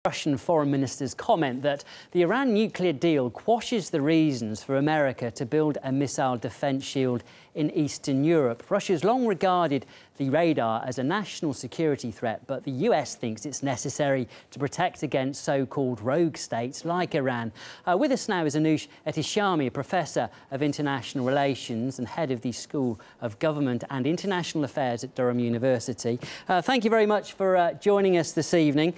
Russian Foreign Minister's comment that the Iran nuclear deal quashes the reasons for America to build a missile defence shield in Eastern Europe. Russia's long regarded the radar as a national security threat, but the US thinks it's necessary to protect against so-called rogue states like Iran. With us now is Anoush Ehteshami, a professor of international relations and head of the School of Government and International Affairs at Durham University. Thank you very much for joining us this evening.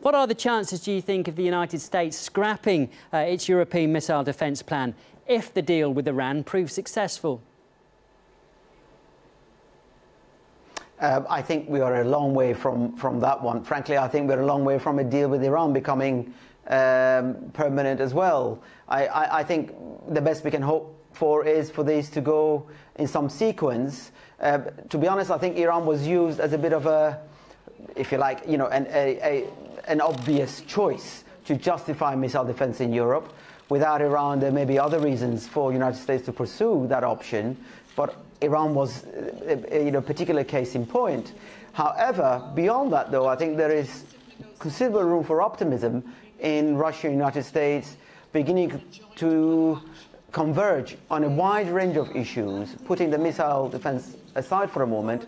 What are the chances, do you think, of the United States scrapping its European missile defence plan if the deal with Iran proves successful? I think we are a long way from that one. Frankly, I think we're a long way from a deal with Iran becoming permanent as well. I think the best we can hope for is for these to go in some sequence. To be honest, I think Iran was used as a bit of a, if you like, an obvious choice to justify missile defense in Europe. Without Iran, there may be other reasons for the United States to pursue that option, but Iran was a particular case in point. However, beyond that, though, I think there is considerable room for optimism in Russia and the United States beginning to converge on a wide range of issues, putting the missile defense aside for a moment,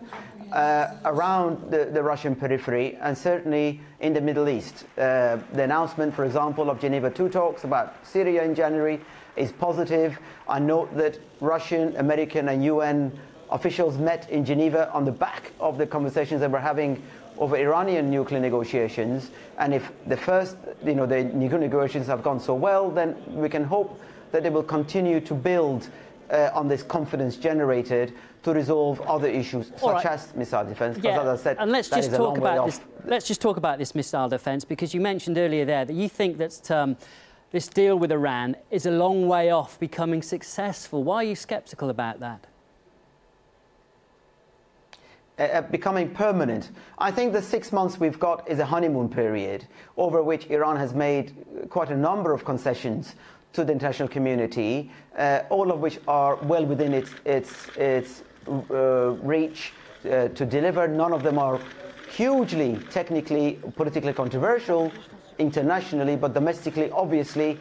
around the Russian periphery and certainly in the Middle East. The announcement, for example, of Geneva II talks about Syria in January is positive. I note that Russian, American and UN officials met in Geneva on the back of the conversations that we're having over Iranian nuclear negotiations. And if the first, the negotiations have gone so well, then we can hope that they will continue to build on this confidence generated to resolve other issues such as missile defense. Yeah, as I said, and let's just talk about this. Let's just talk about this missile defense, because you mentioned earlier there that you think that this deal with Iran is a long way off becoming successful. Why are you sceptical about that? Becoming permanent. I think the 6 months we've got is a honeymoon period over which Iran has made quite a number of concessions to the international community, all of which are well within its reach to deliver. None of them are hugely technically, politically controversial internationally, but domestically, obviously,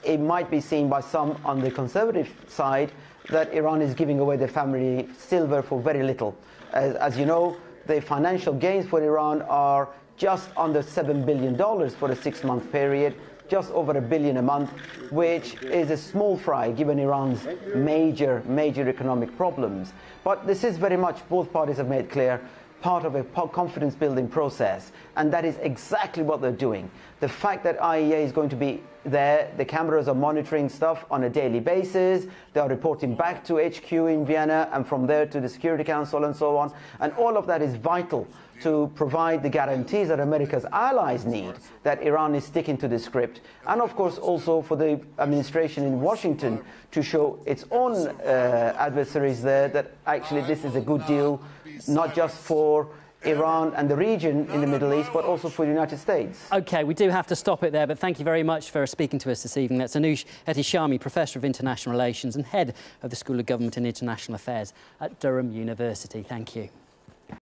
it might be seen by some on the conservative side that Iran is giving away their family silver for very little. As you know, the financial gains for Iran are just under $7 billion for a 6-month period, just over $1 billion a month, which is a small fry given Iran's major economic problems. But this is very much, both parties have made clear, part of a confidence building process, and that is exactly what they're doing. The fact that IAEA is going to be there, the cameras are monitoring stuff on a daily basis, they are reporting back to HQ in Vienna and from there to the Security Council and so on, and all of that is vital to provide the guarantees that America's allies need that Iran is sticking to the script, and of course also for the administration in Washington to show its own adversaries there that actually this is a good deal, not just for Iran and the region in the Middle East, but also for the United States. OK, we do have to stop it there, but thank you very much for speaking to us this evening. That's Anoush Ehteshami, Professor of International Relations and Head of the School of Government and International Affairs at Durham University. Thank you.